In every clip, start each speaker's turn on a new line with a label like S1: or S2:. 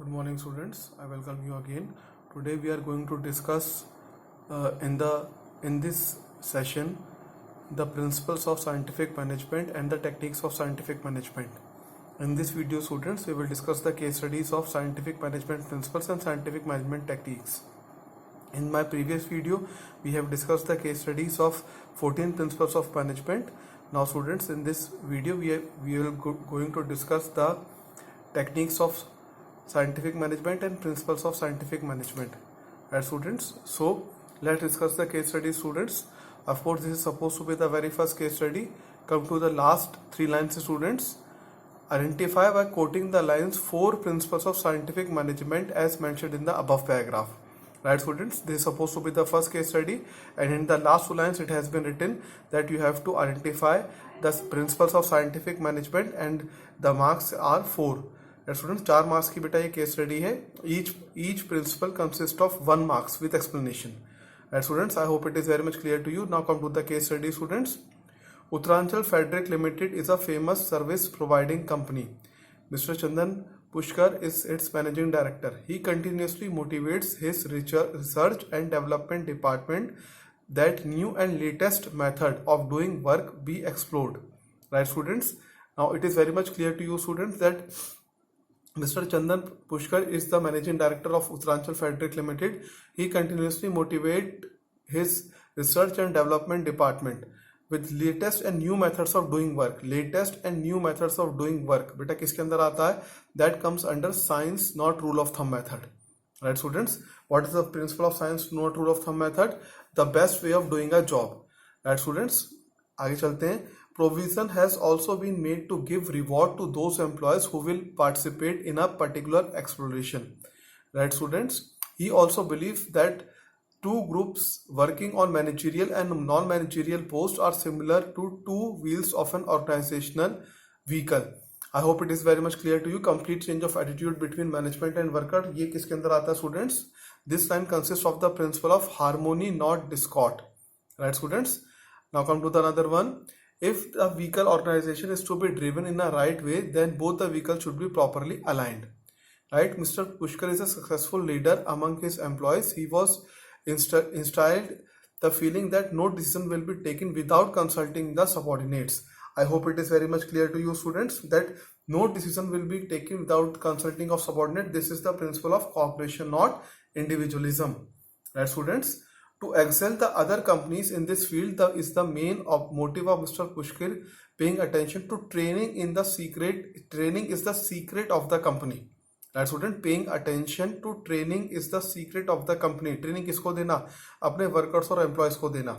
S1: Good morning, students. I welcome you again. Today we are going to discuss in this session the principles of scientific management and the techniques of scientific management. In this video, students, we will discuss the case studies of scientific management principles and scientific management techniques. In my previous video, we have discussed the case studies of 14 principles of management. Now, students, in this video, we will going to discuss the techniques of scientific management and principles of scientific management. Right, students? So, let's discuss the case study, students. Of course, this is supposed to be the very first case study. Come to the last 3 lines, students. Identify by quoting the lines 4 principles of scientific management as mentioned in the above paragraph. Right, students, this is supposed to be the first case study, and in the last 2 lines it has been written that you have to identify the principles of scientific management and the marks are 4. Right, students, 4 marks की बेटा ये case study है. Each principle consists of 1 marks with explanation. Right, students, I hope it is very much clear to you. Now come to the case study, students. Uttaranchal Frederick Limited is a famous service providing company. Mr. Chandan Pushkar is its managing director. He continuously motivates his research and development department that new and latest method of doing work be explored. Right, students? Now it is very much clear to you, students, that Mr. Chandan Pushkar is the managing director of Uttaranchal Frederick Limited. He continuously motivates his research and development department with latest and new methods of doing work. Latest and new methods of doing work. बेटा किसके अंदर आता है? That comes under science, not rule of thumb method. Right, students? What is the principle of science, not rule of thumb method? The best way of doing a job. Right, students? आगे चलते हैं. Provision has also been made to give reward to those employees who will participate in a particular exploration. Right, students? He also believes that two groups working on managerial and non-managerial posts are similar to two wheels of an organizational vehicle. I hope it is very much clear to you. Complete change of attitude between management and worker. ये किसके अंदर आता है, students? This line consists of the principle of harmony, not discord. Right, students? Now come to the another one. If the vehicle organization is to be driven in a right way, then both the vehicles should be properly aligned. Right? Mr. Pushkar is a successful leader among his employees. He was instilled the feeling that no decision will be taken without consulting the subordinates. I hope it is very much clear to you, students, that no decision will be taken without consulting of subordinate. This is the principle of cooperation, not individualism. Right, students? To excel the other companies in this field is the main motive of Mr. Pushkar paying attention to training in the secret. Training is the secret of the company. Right, student? Paying attention to training is the secret of the company. Training किसको देना? अपने workers और employees को देना.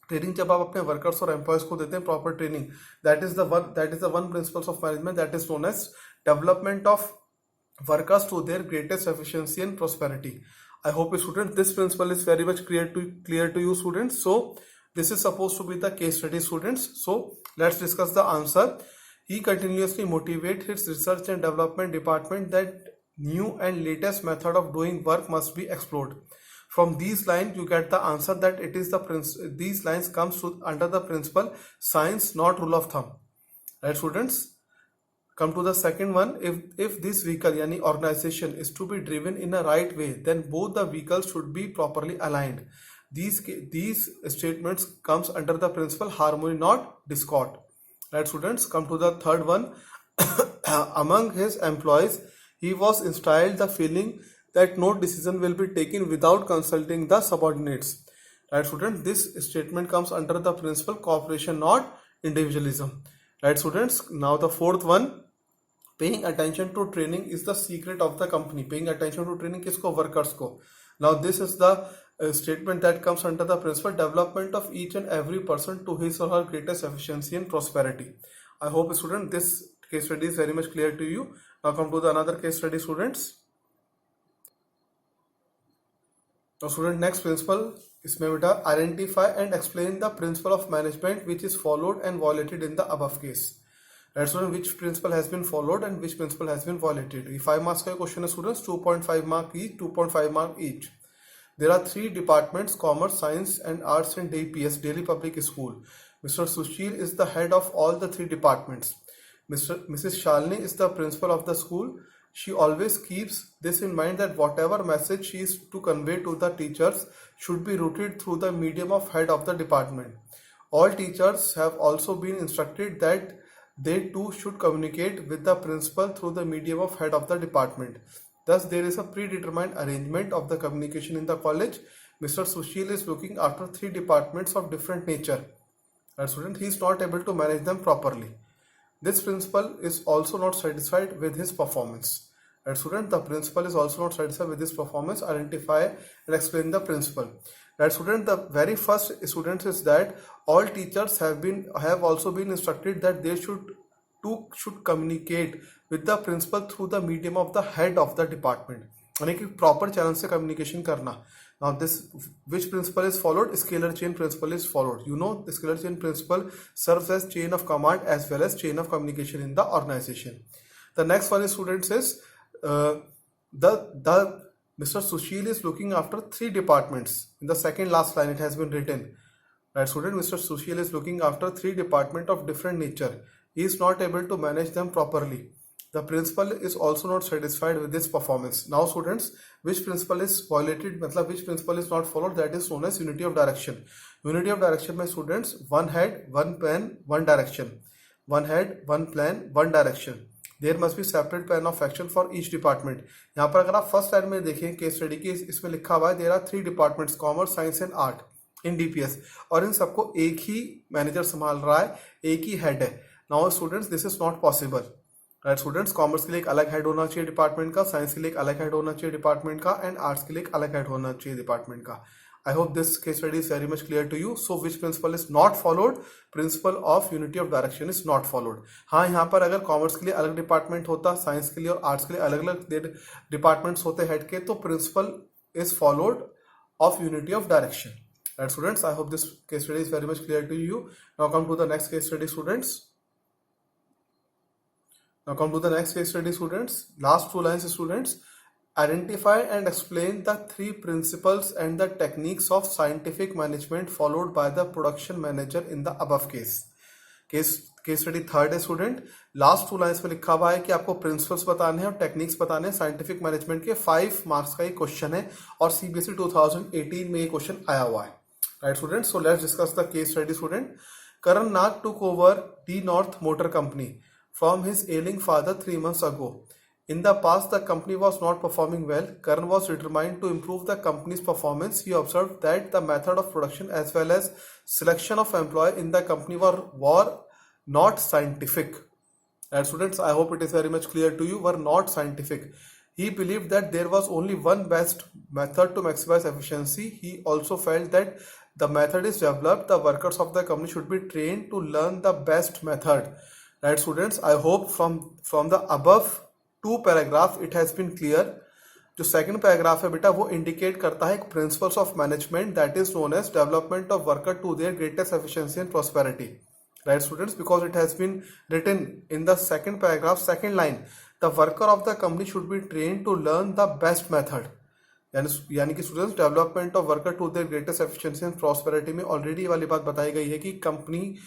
S1: Training जब आप अपने workers और एम्प्लॉयज को देते हैं proper training, that is the one principles of management, that is known as development of workers to their greatest efficiency and prosperity. I hope, students, this principle is very much clear to you, students. So this is supposed to be the case study, students. So let's discuss the answer. He continuously motivates his research and development department that new and latest method of doing work must be explored. From these lines you get the answer that it is these lines comes under the principle science, not rule of thumb. Right, students? Come to the second one. If this vehicle yani organization is to be driven in a right way, then both the vehicles should be properly aligned. These statements comes under the principle harmony, not discord. Right, students? Come to the third one. Among his employees, he was instilled the feeling that no decision will be taken without consulting the subordinates. Right, students? This statement comes under the principle cooperation, not individualism. Right, students? Now the fourth one. Paying attention to training is the secret of the company. Paying attention to training किसको? Workers को. Now this is the statement that comes under the principle development of each and every person to his or her greatest efficiency and prosperity. I hope, student, this case study is very much clear to you. Now come to the another case study, students. Now student, next principle इसमें बेटा identify and explain the principle of management which is followed and violated in the above case. Right, student, which principle has been followed and which principle has been violated. 5 marks का question है, students. 2.5 mark each, 2.5 mark each. There are 3 departments: commerce, science and arts and DPS, Delhi Public School. Mr. Sushil is the head of all the 3 departments. Mrs. Shalini is the principal of the school. She always keeps this in mind that whatever message she is to convey to the teachers should be routed through the medium of head of the department. All teachers have also been instructed that they too should communicate with the principal through the medium of head of the department. Thus, there is a predetermined arrangement of the communication in the college. Mr. Sushil is looking after 3 departments of different nature. As student, he is not able to manage them properly. This principal is also not satisfied with his performance. And student, the principal is also not satisfied with his performance. Identify and explain the principal. Right, student, the very first student is that all teachers have also been instructed that they should communicate with the principal through the medium of the head of the department. यानी कि proper channel से communication करना. Now this, which principle is followed? Scalar chain principle is followed. You know, the scalar chain principle serves as chain of command as well as chain of communication in the organization. The next one is, students, is Mr. Sushil is looking after 3 departments. In the second last line it has been written. Right, student, Mr. Sushil is looking after 3 departments of different nature. He is not able to manage them properly. The principal is also not satisfied with this performance. Now students, which principle is violated, मतलब which principle is not followed, that is known as unity of direction. Unity of direction में students, one head, one plan, one direction. One head, one plan, one direction. There must be separate plan of action for each department. यहाँ पर अगर आप first line में देखें case study की, इसमें लिखा हुआ है there are 3 departments, commerce, science and art in DPS, और इन सबको एक ही मैनेजर संभाल रहा है, एक ही हेड है. Now students, this is not possible. Right students, commerce के लिए एक अलग हेड होना चाहिए डिपार्टमेंट का, साइंस के लिए एक अलग हेड होना चाहिए डिपार्टमेंट का, एंड आर्ट्स के लिए एक अलग हेड होना चाहिए डिपार्टमेंट का. I hope this case study is very much clear to you. So which principle is not followed? Principle of unity of direction is not followed. हाँ, यहाँ पर अगर कॉमर्स के लिए अलग डिपार्टमेंट होता, साइंस के लिए और आर्ट्स के लिए अलग अलग डिपार्टमेंट्स होते हेड के, तो principle is followed of unity of direction. Right, students, I hope this case study is very much clear to you. Now come to the next case study, students. Last 2 lines, students. Identify and explain the 3 principles and the techniques of scientific management followed by the production manager in the above case. Case study third है student. Last 2 lines में लिखा हुआ है कि आपको principles बताने हैं और टेक्निक्स बताने हैं साइंटिफिक मैनेजमेंट के. 5 मार्क्स का ये क्वेश्चन है और सीबीएसई 2018 में ये क्वेश्चन आया हुआ है. Right student, so let's discuss the case study. Student, Karan Nag took over D North Motor Company from his ailing father 3 months ago. In the past, the company was not performing well. Karan was determined to improve the company's performance. He observed that the method of production as well as selection of employee in the company were not scientific. And students, I hope it is very much clear to you, were not scientific. He believed that there was only one best method to maximize efficiency. He also felt that the method is developed, the workers of the company should be trained to learn the best method. Right, students, I hope from the above 2 paragraph it has been clear. जो second paragraph है बेटा, वो indicate करता है principles of management that is known as development of worker to their greatest efficiency and prosperity. Right students, because it has been written in the second paragraph, second line, the worker of the company should be train to learn the best method. यानी कि students, development of worker to their greatest efficiency and prosperity में already वाली बात बताई गई है कि company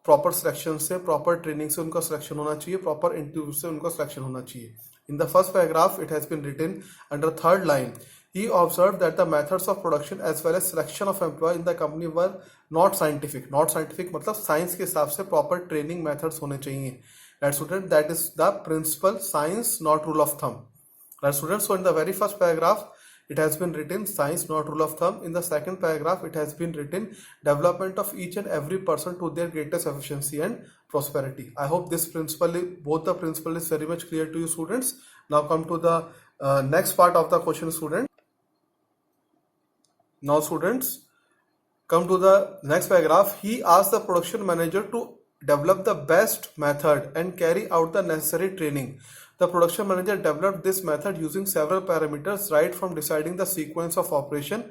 S1: proper selection से, प्रॉपर ट्रेनिंग से उनका सिलेक्शन होना चाहिए, प्रॉपर इंटरव्यू से उनका सिलेक्शन होना चाहिए. In the first paragraph it has been written under third line, he observe that the methods of production as well as selection of employ in the company were not scientific. Not scientific मतलब science के हिसाब से proper training methods होने चाहिए. Right student, that is the principle, science not rule of thumb. Right student, so in the very first paragraph it has been written science not rule of thumb. In the second paragraph it has been written development of each and every person to their greatest efficiency and prosperity. I hope this principle, both the principle is very much clear to you students. Now come to the next part of the question, student. Now students, come to the next paragraph. He asked the production manager to develop the best method and carry out the necessary training. The production manager developed this method using several parameters, right from deciding the sequence of operation,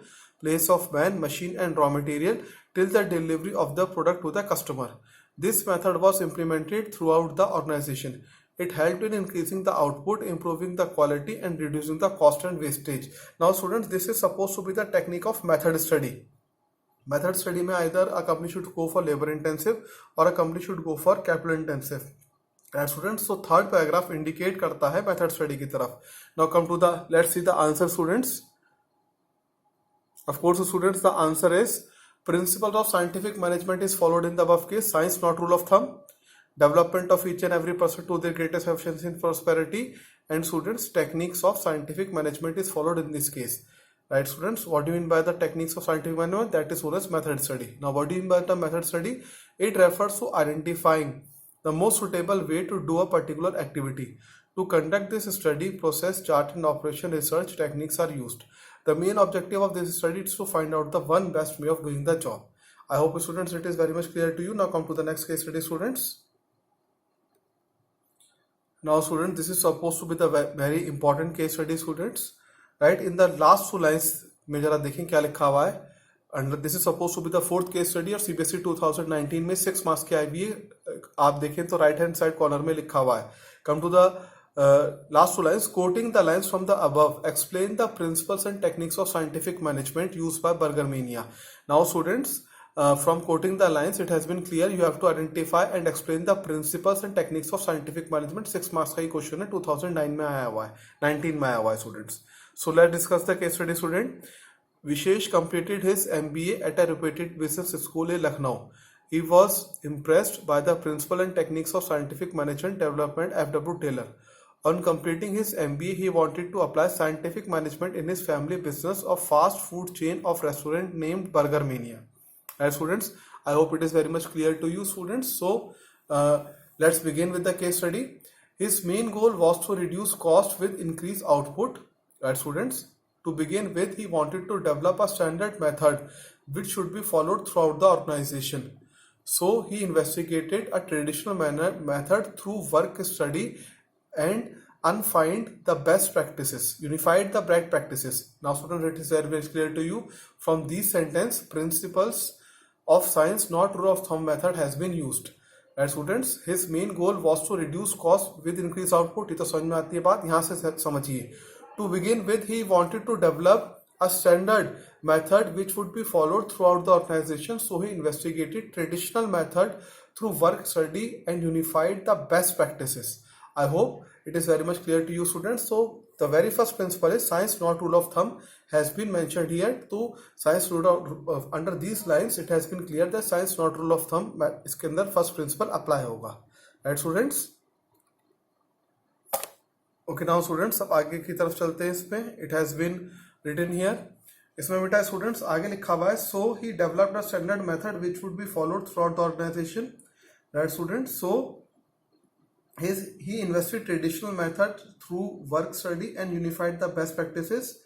S1: place of man, machine and raw material till the delivery of the product to the customer. This method was implemented throughout the organization. It helped in increasing the output, improving the quality and reducing the cost and wastage. Now students, this is supposed to be the technique of method study. Method study में either a company should go for labor intensive or a company should go for capital intensive. Right students, so third paragraph indicate करता है method study की तरफ. Now come to the, let's see the answer students. Of course students, the answer is principles of scientific management is followed in the above case. Science not rule of thumb. Development of each and every person to their greatest efficiency and prosperity. And students, techniques of scientific management is followed in this case. Right students, what do you mean by the techniques of scientific management? That is known as method study. Now what do you mean by the method study? It refers to identifying the most suitable way to do a particular activity. To conduct this study, process, chart and operation research techniques are used. The main objective of this study is to find out the one best way of doing the job. I hope students it is very much clear to you. Now come to the next case study students. Now students, this is supposed to be the very important case study students. Right, in the last two lines में जरा देखें क्या लिखा हुआ है. And this is supposed to be the fourth case study और CBSE 2019 में 6 marks की आई हुई है. आप देखें तो राइट हैंड साइड कॉर्नर में लिखा हुआ है. Come to the last two lines, quoting the lines from the above, explain the principles and techniques of scientific management used by Burgermania. Now students, from quoting the lines, it has been clear you have to identify and explain the principles and techniques of scientific management. 6 marks का ही question है, 2009 में आया हुआ है, 19 में आया हुआ है students. So let's discuss the case study student. Vishesh completed his MBA at a reputed business school in Lucknow. He was impressed by the principle and techniques of scientific management development F.W. Taylor. On completing his MBA, he wanted to apply scientific management in his family business of fast food chain of restaurant named Burgermania. Right, students, I hope it is very much clear to you, students. So, let's begin with the case study. His main goal was to reduce cost with increased output. Right, students. To begin with, he wanted to develop a standard method which should be followed throughout the organization. So, he investigated a traditional method through work study and unified the best practices. Now students, it is very clear to you from these sentence, principles of science not rule of thumb method has been used. Right students, his main goal was to reduce cost with increased output. ये तो समझ में आती है बात, यहाँ से समझिए. To begin with, he wanted to develop a standard method which would be followed throughout the organization. So he investigated traditional method through work study and unified the best practices. I hope it is very much clear to you students. So the very first principle is science not rule of thumb has been mentioned here. तो science rule of under these lines it has been clear that science not rule of thumb इसके अंदर first principle apply होगा. Right students? Okay, now students अब आगे की तरफ चलते हैं. इसमें it has been written here. इसमें बेटा students आगे लिखा हुआ है. So he developed a standard method which would be followed throughout the organization. Right students? So he invested traditional method through work study and unified the best practices.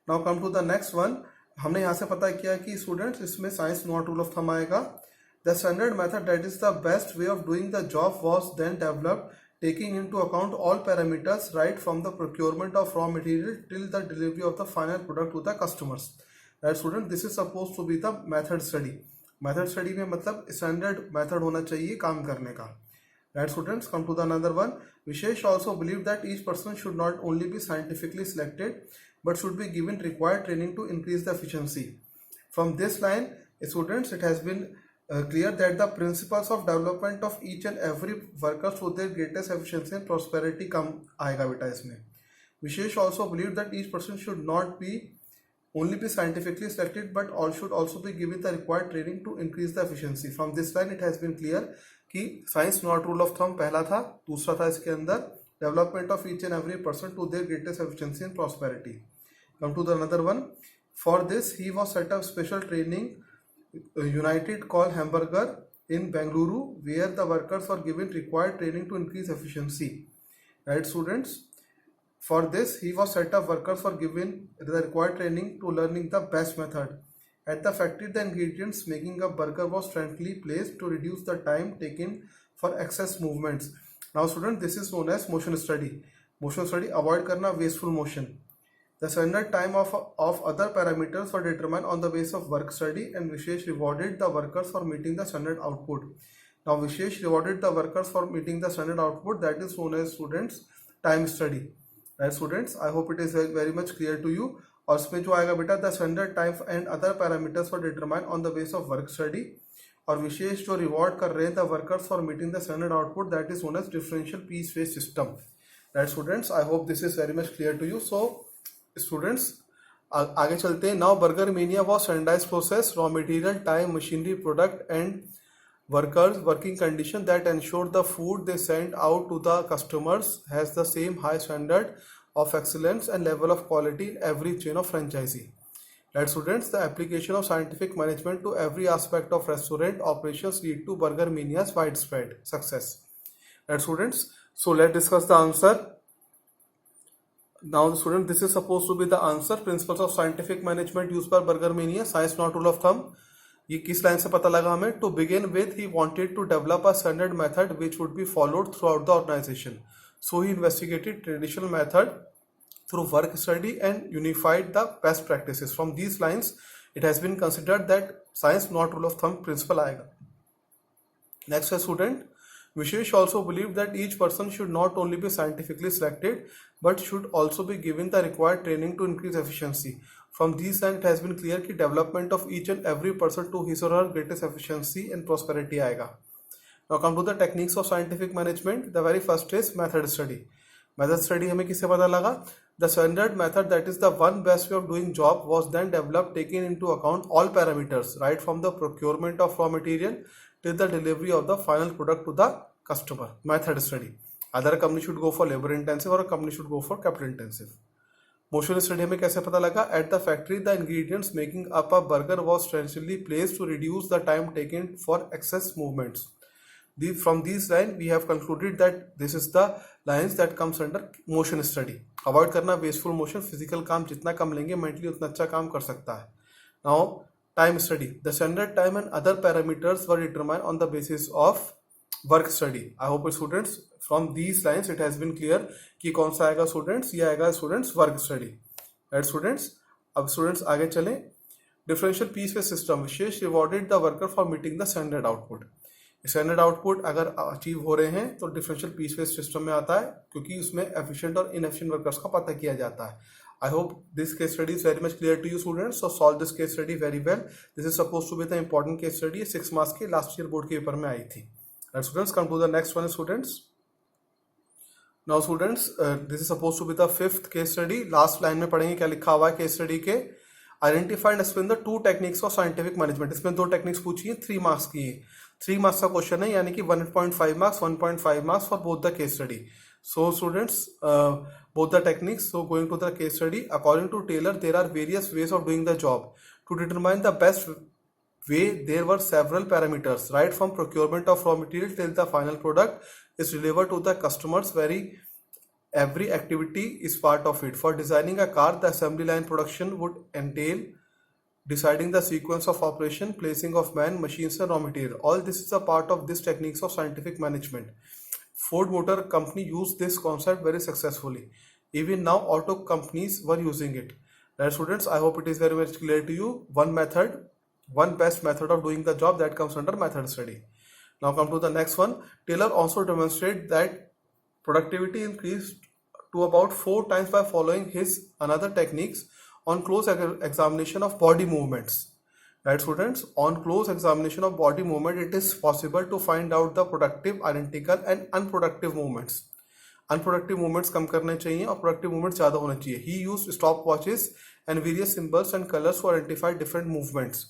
S1: Now come to the next one. हमने यहाँ से पता किया कि students इसमें science not rule of thumb आएगा. The standard method that is the best way of doing the job was then developed, taking into account all parameters right from the procurement of raw material till the delivery of the final product to the customers. Right student, this is supposed to be the method study. Method study में मतलब standard method होना चाहिए काम करने का. Right students, come to the another one. Vishesh also believed that each person should not only be scientifically selected but should be given required training to increase the efficiency. From this line, students, it has been clear that the principles of development of each and every worker to their greatest efficiency and prosperity come आएगा बेटा इसमें. Vishesh also believed that each person should not be only be scientifically selected but all should also be given the required training to increase the efficiency. From this line, it has been clear कि science not rule of thumb पहला था, दूसरा था इसके अंदर development of each and every person to their greatest efficiency and prosperity. Come to the another one. For this he was set up special training united call hamburger in Bengaluru where the workers are given required training to increase efficiency. Right students, for this he was set up workers are given the required training to learning the best method. At the factory, the ingredients making a burger was centrally placed to reduce the time taken for excess movements. Now, student, this is known as motion study. Motion study avoid करना wasteful motion. The standard time of other parameters were determined on the basis of work study, and Vishesh rewarded the workers for meeting the standard output. Now, Vishesh rewarded the workers for meeting the standard output. That is known as students time study. Right, students? I hope it is very much clear to you. और उसमें जो आएगा बेटा the standard time and other parameters for determine on the base of work study. और विशेष जो reward कर रहे हैं the workers for meeting the standard output that is known as differential piece wage system. Right students, I hope this is very much clear to you. So students आगे चलते हैं. Now burger mania was standardized process, raw material, time, machinery, product and workers working condition that ensure the food they send out to the customers has the same high standard of excellence and level of quality in every chain of franchisee. Right students, the application of scientific management to every aspect of restaurant operations lead to Burger Mania's widespread success. Right students, so let's discuss the answer. Now student, this is supposed to be the answer. Principles of scientific management used by Burger Mania, science not rule of thumb. ये किस line से पता लगा हमें? To begin with he wanted to develop a standard method which would be followed throughout the organization. So he investigated traditional method through work study and unified the best practices. From these lines, it has been considered that science not rule of thumb principle आएगा. Next है student. Vishesh also believed that each person should not only be scientifically selected but should also be given the required training to increase efficiency. From these lines, it has been clear कि development of each and every person to his or her greatest efficiency and prosperity आएगा. Now come to the techniques of scientific management. The very first is method study. Method study हमें किससे पता लगा? The standard method, that is the one best way of doing job, was then developed taking into account all parameters right from the procurement of raw material till the delivery of the final product to the customer. Method study. Either a company should go for labor intensive or a company should go for capital intensive. Motion study हमें कैसे पता लगा? At the factory the ingredients making up a burger was strategically placed to reduce the time taken for excess movements. From these lines we have concluded that this is the lines that comes under motion study. Avoid करना wasteful motion. Physical काम जितना कम लेंगे mentally उतना अच्छा काम कर सकता है. Now time study. The standard time and other parameters were determined on the basis of work study. I hope students from these lines it has been clear कि कौन सा आएगा स्टूडेंट्स? ये आएगा students work study. Right students, अब students आगे चलें. Differential piece wage system. Vishesh rewarded the worker for meeting the standard output. Standard output अगर अचीव हो रहे हैं तो डिफरेंशियल पीस वेज सिस्टम में आता है, क्योंकि उसमें एफिशिएंट और इनएफिशिएंट वर्कर्स का पता किया जाता है. I hope this case study is very much clear to you students. So solve this case study very well. This is suppose to be the important case study. 6 marks के last year board के paper में आई थी. Students come to the next one students. Now students this is suppose to be the 5th case study. Last line में पढ़ेंगे क्या लिखा हुआ है केस स्टडी के. Identify and explain the 2 techniques of scientific management. इसमें 2 टेक्निक्स पूछी है, 3 मार्क्स की है. 3 मार्क्स का क्वेश्चन है, यानी कि 1.5 marks, 1.5 marks for both the case study. So students both the techniques. So going to the case study, according to Taylor there are various ways of doing the job. To determine the best way there were several parameters right from procurement of raw material till the final product is delivered to the customers. Every activity is part of it. For designing a car, the assembly line production would entail deciding the sequence of operation, placing of man, machines and raw material. All this is a part of this techniques of scientific management. Ford Motor Company used this concept very successfully. Even now auto companies were using it. Right students, I hope it is very much clear to you. One best method of doing the job that comes under method study. Now come to the next one. Taylor also demonstrated that productivity increased to about 4 times by following his another techniques on close examination of body movements. Right students, on close examination of body movement it is possible to find out the productive, identical and unproductive movements. Unproductive movements कम करने चाहिए और productive movements ज़्यादा होने चाहिए. He used stopwatches and various symbols and colors to identify different movements.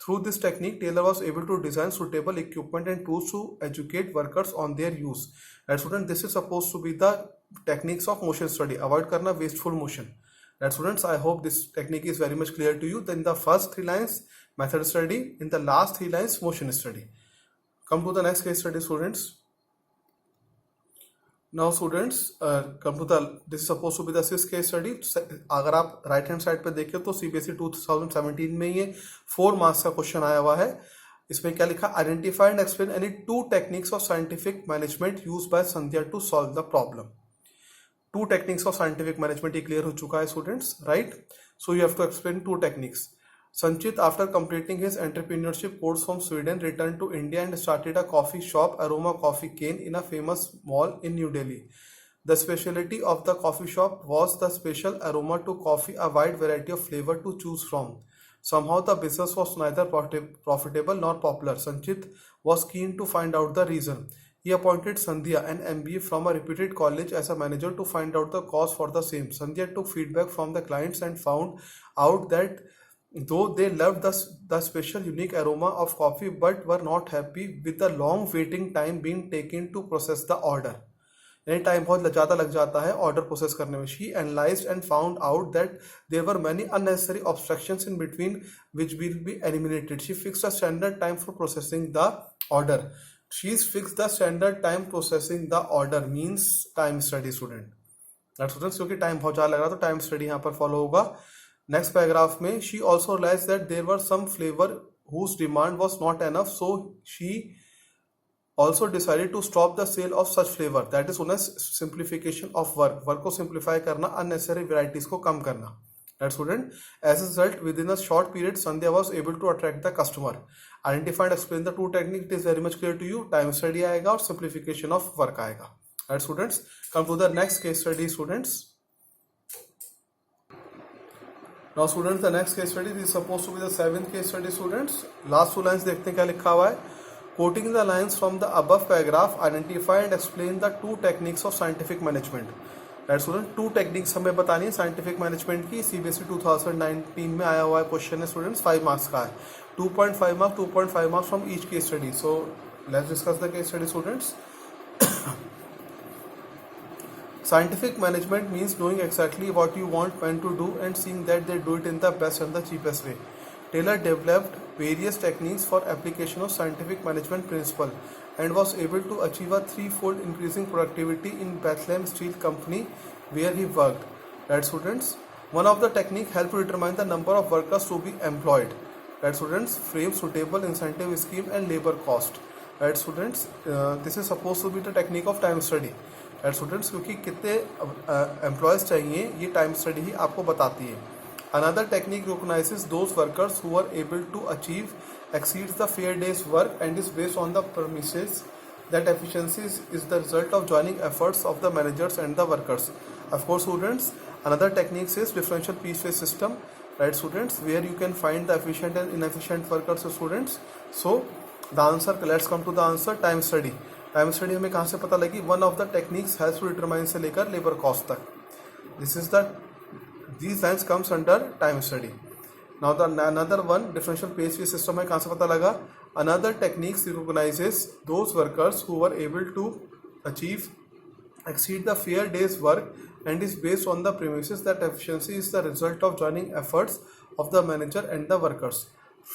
S1: Through this technique, Taylor was able to design suitable equipment and tools to educate workers on their use. Right students, this is supposed to be the techniques of motion study. Avoid करना wasteful motion. Right students, I hope this technique is very much clear to you. Then the first 3 lines method study, in the last 3 lines motion study. Come to the next case study students. Now students come to the, this is supposed to be the 6th case study. अगर आप right hand side पे देखें तो CBSE 2017 में ये 4 marks का question आया हुआ है. इसमें क्या लिखा? Identify and explain any 2 techniques of scientific management used by Sandhya to solve the problem. 2 techniques of scientific management ये क्लियर हो चुका है students, right? So you have to explain 2 techniques. Sanchit, after completing his entrepreneurship course from Sweden, returned to India and started a coffee shop, Aroma Coffee Cane, in a famous mall in New Delhi. The specialty of the coffee shop was the special aroma to coffee, a wide variety of flavor to choose from. Somehow the business was neither profitable nor popular. Sanchit was keen to find out the reason. He appointed Sandhya, an MBA from a reputed college, as a manager to find out the cause for the same. Sandhya took feedback from the clients and found out that though they loved the special unique aroma of coffee but were not happy with the long waiting time being taken to process the order. यानी time बहुत ज़्यादा लग जाता है order process करने में. She analysed and found out that there were many unnecessary obstructions in between which will be eliminated. She fixed a standard time for processing the order. She's fix the standard time processing the order means time study student. Students क्योंकि time बहुत ज़्यादा लग रहा है तो time study यहाँ पर follow होगा. नेक्स्ट पैराग्राफ में she also realise that there were some flavour whose demand was not enough, so she also decided to stop the sale of such flavor. That is known as simplification of work. Work को simplify करना, unnecessary varieties को कम करना. That student, as a result, within a short period, Sandhya was able to attract the customer. Identify and explain the two techniques. It is very much clear to you. Time study आएगा और simplification of work आएगा. Right students, come to the next case study students. Now students, the next case study is supposed to be the 7th case study students. Last 2 lines देखते हैं क्या लिखा हुआ है. Quoting the lines from the above paragraph, identify and explain the two techniques of scientific management. Right student, two techniques हमें बतानी है scientific management की. CBSE 2019 में आया हुआ है क्वेश्चन है स्टूडेंट्स, 5 मार्क्स का है. 2.5 marks, 2.5 marks from each case study. So let's discuss the case study students. Scientific management means knowing exactly what you want when to do and seeing that they do it in the best and the cheapest way. Taylor developed various techniques for application of scientific management principle and was able to achieve a threefold increasing productivity in Bethlehem Steel Company where he worked. Right students, one of the technique helped to determine the number of workers to be employed. Right students, frame suitable incentive scheme and labor cost. Right students, this is supposed to be the technique of time study. Right students, क्योंकि कितने employees चाहिए ये time study ही आपको बताती है. Another technique recognizes those workers who are able to achieve exceeds the fair day's work and is based on the premises that efficiency is the result of joining efforts of the managers and the workers. Of course students, another technique is differential piece-based system. Right students, where you can find the efficient and inefficient workers students. So the answer, let's come to the answer. Time study. Time study हमें कहाँ से पता लगी. One of the techniques helps to determine से लेकर labour cost तक. This is the these lines comes under time study. Now the another one, differential pay system है, कहाँ से पता लगा. Another techniques recognizes those workers who were able to achieve exceed the fair day's work and is based on the premises that efficiency is the result of joining efforts of the manager and the workers.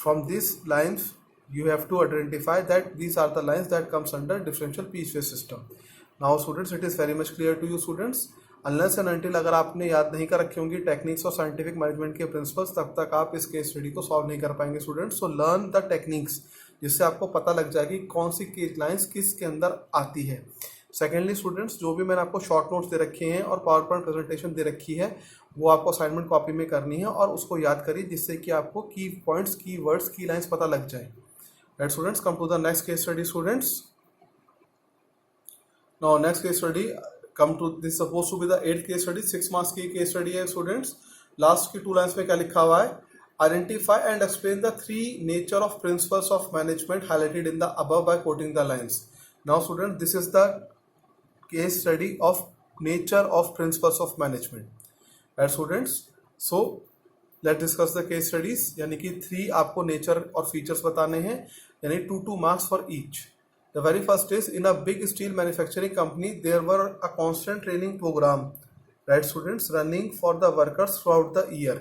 S1: From these lines you have to identify that these are the lines that comes under differential pay system. Now students, it is very much clear to you students. Unless and until अगर आपने याद नहीं कर रखी होंगी techniques और scientific management के principles, तब तक आप इस केस स्टडी को सॉल्व नहीं कर पाएंगे students. So learn the techniques, जिससे आपको पता लग जाएगी कौन सी केस लाइंस किसके अंदर आती है. सेकेंडली स्टूडेंट्स, जो भी मैंने आपको शॉर्ट नोट्स दे रखे हैं और पावर पॉइंट प्रेजेंटेशन दे रखी है वो आपको असाइनमेंट कॉपी में करनी है और उसको याद करिए, जिससे कि आपको की पॉइंट्स, की वर्ड्स, की लाइंस पता लग जाए. Right students, come to the next case study students. Now next case study come to this supposed to be the 8th case study. 6 marks की case study है students. लास्ट की 2 lines में क्या लिखा हुआ है. Identify and explain the 3 nature of principles of management highlighted in the above by quoting the lines. Now students, this is the case study of nature of principles of management. Right students, so let's discuss the case studies. यानी कि 3 आपको nature और features बताने हैं, यानी 2 marks for each. The very first is, in a big steel manufacturing company there were a constant training program, right students, running for the workers throughout the year.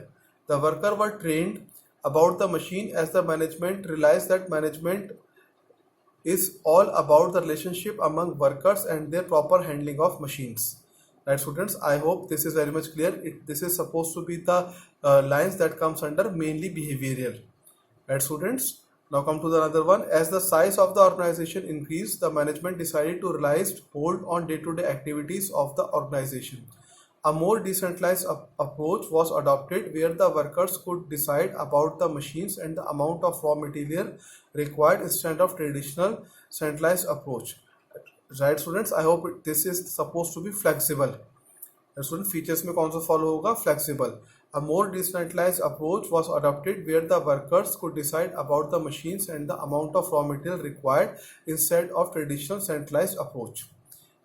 S1: The workers were trained about the machine as the management realized that management is all about the relationship among workers and their proper handling of machines. Right students, I hope this is very much clear. This is supposed to be the lines that comes under mainly behavioral. Right students, now come to the another one. As the size of the organization increased, the management decided to realize hold on day-to-day activities of the organization. A more decentralized approach was adopted where the workers could decide about the machines and the amount of raw material required instead of traditional centralized approach. Right students, I hope this is supposed to be flexible. Student features में कौन सा follow होगा, flexible. A more decentralized approach was adopted where the workers could decide about the machines and the amount of raw material required instead of traditional centralized approach.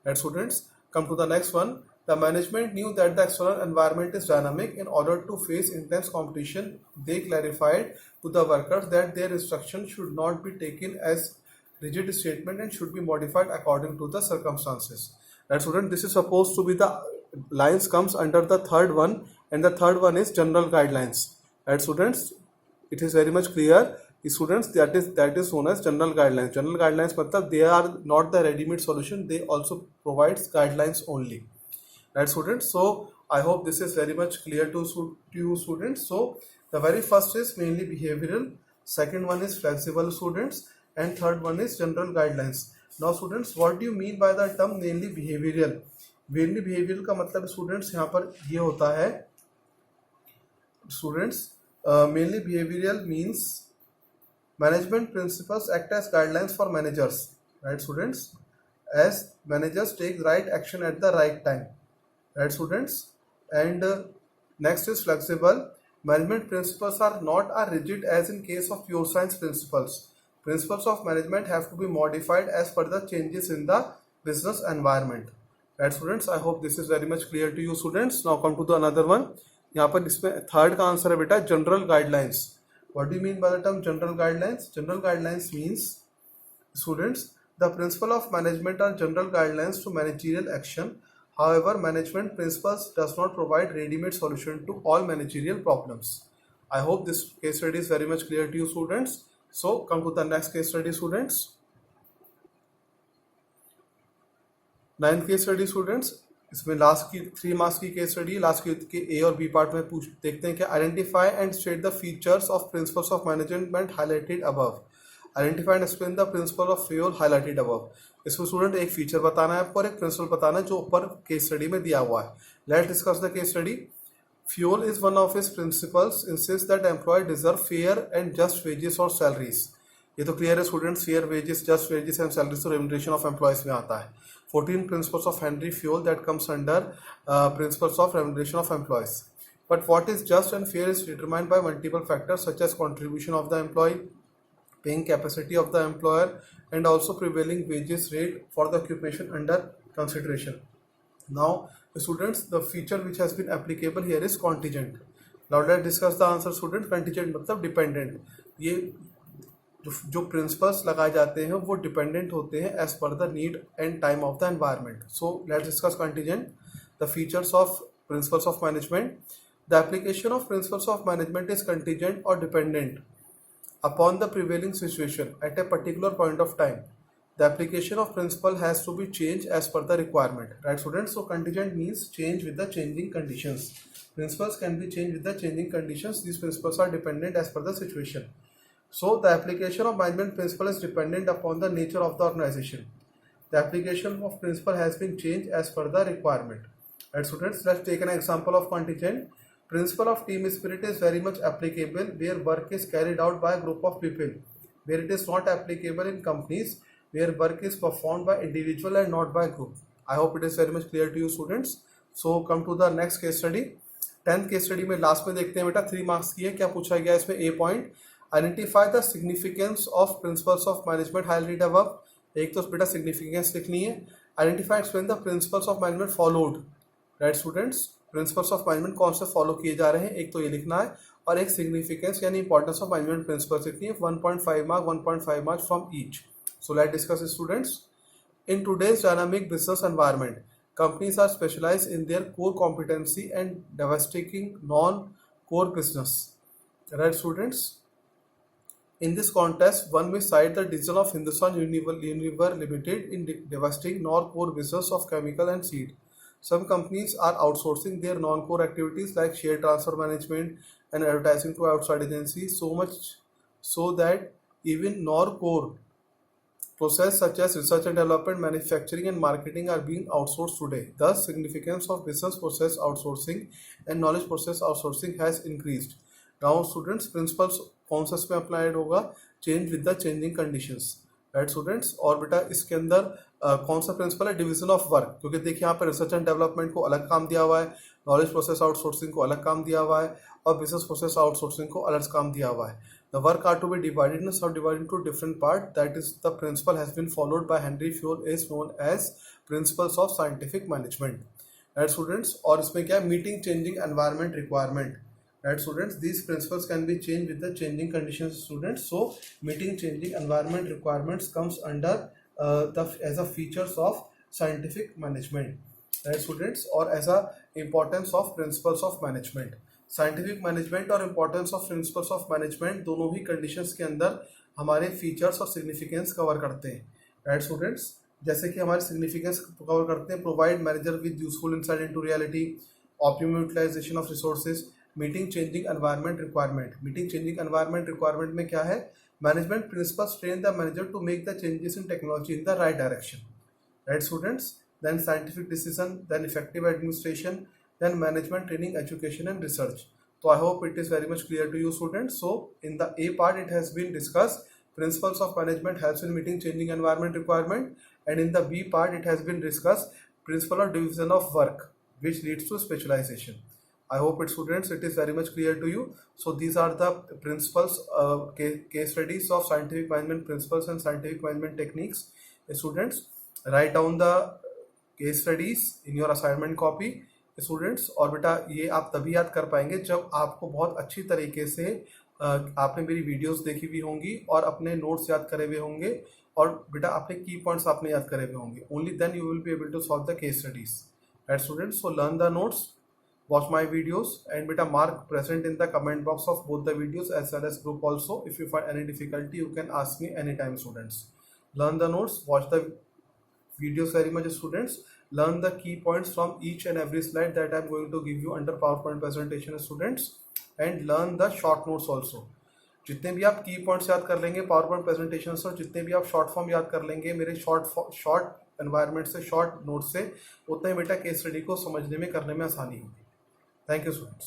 S1: Right, students, come to the next one. The management knew that the external environment is dynamic. In order to face intense competition, they clarified to the workers that their instructions should not be taken as rigid statement and should be modified according to the circumstances. Right, student, this is supposed to be the lines comes under the third one, and the third one is general guidelines. Right, students, it is very much clear. Students, that is known as general guidelines. General guidelines matlab they are not the ready-made solution, they also provides guidelines only. Right, students, so I hope this is very much clear to you students. So the very first is mainly behavioral, second one is flexible students, and third one is general guidelines. Now students, what do you mean by the term mainly behavioral? Mainly behavioral का मतलब students यहाँ पर ये होता है students, mainly behavioral means management principles act as guidelines for managers. Right, students, as managers take right action at the right time. Right, students, and next is flexible. Management principles are not as rigid as in case of pure science principles. Principles of management have to be modified as per the changes in the business environment. Right, students, I hope this is very much clear to you students. Now come to the another one. यहाँ पर इसमें third का answer है बेटा general guidelines. What do you mean by the term general guidelines? General guidelines means students, the principle of management are general guidelines to managerial action. However, management principles does not provide ready-made solution to all managerial problems. I hope this case study is very much clear to you students. So come to the next case study students. 9th case study students, इसमें last की 3 marks की case study, last के ए और B part में देखते हैं कि identify and state the features of principles of management highlighted above. Identify and explain the principle of fuel highlighted above. इसमें स्टूडेंट एक फीचर बताना है आपको और एक प्रिंसिपल बताना है जो ऊपर केस स्टडी में दिया हुआ है. Let's discuss the case study. Fuel is one of his principles insist that employ deserve fair and just wages और सैलरीज. ये तो क्लियर है students, fair wages, just wages and salaries तो रेम्युनरेशन ऑफ एम्प्लॉयज में आता है. 14 principles of Henry Fayol that comes under principles of remuneration of employees. But what is just and fair is determined by multiple factors such as contribution of the employee, paying capacity of the employer, and also prevailing wages rate for the occupation under consideration. Now, students, the feature which has been applicable here is contingent. Now let's discuss the answer student. Contingent मतलब dependent. ये जो principles लगाए जाते हैं वो dependent होते हैं as per the need and time of the environment. So let's discuss contingent. The features of principles of management. The application of principles of management is contingent और dependent upon the prevailing situation at a particular point of time. The application of principle has to be change as per the requirement. Right students, so contingent means change with the changing conditions. Principles can be changed with the changing conditions. These principles are dependent as per the situation. So the application of management principle is dependent upon the nature of the organization. The application of principle has been changed as per the requirement. Right, students, let's take an example of contingent. Principle of team spirit is very much applicable where work is carried out by a group of people, where it is not applicable in companies where work is performed by individual and not by group. I hope it is very much clear to you students. So come to the next case study. 10th case study में last में देखते हैं बेटा 3 marks की है. क्या पूछा गया इसमें? A point, identify the significance of principles of management highlighted above. एक तो बेटा सिग्निफिकेंस लिखनी है. Identify explain the principles of management followed. Right students, principles of management कौन से फॉलो किए जा रहे हैं, एक तो ये लिखना है और एक सिग्निफिकेंस यानी इंपॉर्टेंस ऑफ मैनेजमेंट प्रिंसिपल्स लिखनी है. 1.5 mark, 1.5 marks from each. So let's discuss students. In today's dynamic business environment, companies are specialized in their core competency and devastating non-core business. Right, students? In this context, one may cite the decision of Hindustan Unilever Limited in devastating non-core business of chemical and seed. Some companies are outsourcing their non-core activities like share transfer management and advertising to outside agencies, so much so that even non-core process such as research and development, manufacturing and marketing are being outsourced today. Thus, significance of business process outsourcing and knowledge process outsourcing has increased. Now, students, principles कौन सा इसमें applied होगा? Change with the changing conditions. Right students, और बेटा इसके अंदर कौन सा प्रिंसिपल है, डिवीजन ऑफ वर्क, क्योंकि देखिए यहाँ पर रिसर्च एंड डेवलपमेंट को अलग काम दिया हुआ है, नॉलेज प्रोसेस आउटसोर्सिंग को अलग काम दिया हुआ है और बिजनेस प्रोसेस आउटसोर्सिंग को अलग काम दिया हुआ है. The work are to be divided and subdivided into different parts. That is, the principle has been followed by Henry Fayol is known as principles of scientific management. Right, students? और इसमें क्या है, meeting changing environment requirement. Right, students? These principles can be changed with the changing conditions, students. So, meeting changing environment requirements comes under as a features of scientific management. Right, students? और as a importance of principles of management. Scientific management और importance of principles of management दोनों ही conditions के अंदर हमारे features और significance cover करते हैं. राइट स्टूडेंट्स, जैसे कि हमारे सिग्निफिकेंस कवर करते हैं, provide manager with useful insight into reality, optimum utilisation of resources, meeting changing environment requirement. Meeting changing environment requirement में क्या है, management principles train the manager to make the changes in technology in the right direction. Right students, then scientific decision, then effective administration, then management training, education and research. So I hope it is very much clear to you, students. So in the A part it has been discussed principles of management helps in meeting changing environment requirement, and in the B part it has been discussed principle of division of work which leads to specialization. I hope it, students, it is very much clear to you. So these are the principles, case studies of scientific management principles and scientific management techniques. Students, write down the case studies in your assignment copy. Students, और बेटा ये आप तभी याद कर पाएंगे जब आपको बहुत अच्छी तरीके से आपने मेरी वीडियोस देखी हुई होंगी और अपने नोट्स याद करे हुए होंगे और बेटा आपने की पॉइंट्स आपने याद करे हुए होंगे. Only then you will be able to solve the case studies. Right students, so learn the notes, watch my videos, and beta mark present in the comment box of both the videos as well as group also. If you find any difficulty you can ask me anytime, students. Learn the notes, watch the videos very much, students. Learn the key points from each and every slide that I am going to give you under PowerPoint presentation, students, and learn the short notes also. जितने भी आप की points याद कर लेंगे PowerPoint presentation से और जितने भी आप शॉर्ट फॉर्म याद कर लेंगे मेरे शॉर्ट एनवायरनमेंट से, शॉर्ट नोट से, उतना ही बेटा केस स्टडी को समझने में, करने में आसानी होगी. Thank you students.